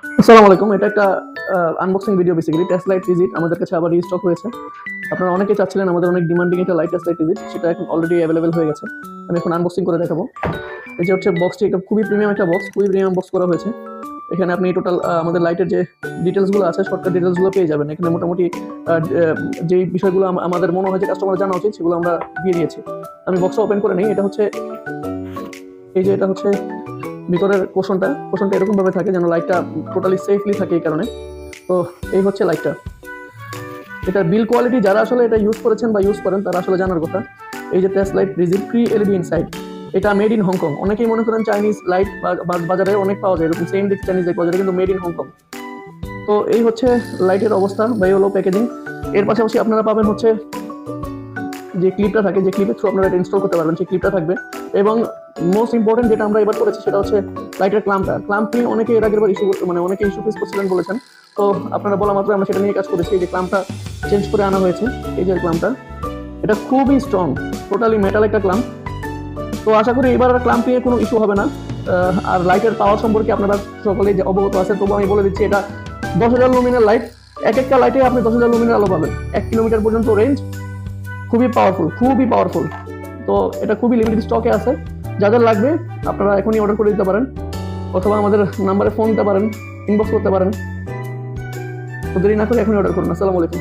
আসসালামু আলাইকুম। এটা একটা unboxing video basically. Test light visit আমাদের কাছে আবার রিস্টক হয়েছে। আপনারা অনেকে চাচ্ছিলেন, আমাদের অনেক ডিমান্ডিং একটা লাইট টেস্ট লাইট ভিজিট, সেটা এখন অলরেডি অ্যাভেলেবল হয়ে গেছে। আমি এখন আনবক্সিং করে দেখাবো। এই যে হচ্ছে বক্সটি, এটা খুবই প্রিমিয়াম একটা বক্স, খুবই প্রিমিয়াম বক্স করা হয়েছে। এখানে আপনি টোটাল আমাদের লাইটের যে ডিটেলসগুলো আছে, শর্টকাট ডিটেলসগুলো পেয়ে যাবেন। এখানে মোটামুটি যে বিষয়গুলো আমাদের মনে হয় যে কাস্টমার জানা উচিত, সেগুলো আমরা দিয়ে দিয়েছি। আমি বক্সটা ওপেন করে নিই। এটা হচ্ছে, এই যে এটা হচ্ছে ভিতরের কোশনটা এরকম ভাবে থাকে যেন লাইটটা টোটালি সেফলি থাকে। এই কারণে তো এই হচ্ছে লাইটটা। এটা বিল কোয়ালিটি যারা আসলে এটা ইউজ করেছেন বা ইউজ করেন তারা আসলে জানার কথা। এই যে test light rigid Cree LED inside, এটা মেড ইন হংকং। অনেকেই মনে করেন চাইনিজ লাইট বাজারে অনেক পাওয়া যায়, এরকম সেম দেখতে চাইনিজ লাইট পাওয়া যায়, কিন্তু মেড ইন হংকং। তো এই হচ্ছে লাইটের অবস্থা বা এই হলো প্যাকেজিং। এর পাশাপাশি আপনারা পাবেন হচ্ছে যে ক্লিপটা থাকে, যে ক্লিপের থ্রু আপনারা এটা ইনস্টল করতে পারবেন, সেই ক্লিপটা থাকবে। এবং মোস্ট ইম্পর্টেন্ট যেটা আমরা এবার করেছি সেটা হচ্ছে লাইটের ক্লাম্প নিয়ে অনেকে এর আগের বার অনেকে ইস্যু ফেস করছিলেন বলেছেন। তো আপনারা বলা মাত্র আমরা সেটা নিয়ে কাজ করেছি। এই যে ক্লাম্পটা চেঞ্জ করে আনা হয়েছে, এই যে ক্লাম্পটা, এটা খুবই স্ট্রং, টোটালি মেটাল একটা ক্লাম্প। তো আশা করি এবার ক্লাম্প নিয়ে কোনো ইস্যু হবে না। আর লাইটের পাওয়ার সম্পর্কে আপনারা সকলেই যে অবগত আছে, তবু আমি বলে দিচ্ছি, এটা 10,000 লুমিনের লাইট। এক একটা লাইটে আপনি 10,000 লুমিনের আলো পাবেন, 1 কিলোমিটার পর্যন্ত রেঞ্জ। খুবই পাওয়ারফুল, খুবই পাওয়ারফুল। তো এটা খুবই লিমিটেড স্টকে আছে। যাদের লাগবে আপনারা এখনই অর্ডার করে দিতে পারেন, অথবা আমাদের নাম্বারে ফোন দিতে পারেন, ইনবক্স করতে পারেন। তো দেরি না করে এখনই অর্ডার করুন। আসসালামু আলাইকুম।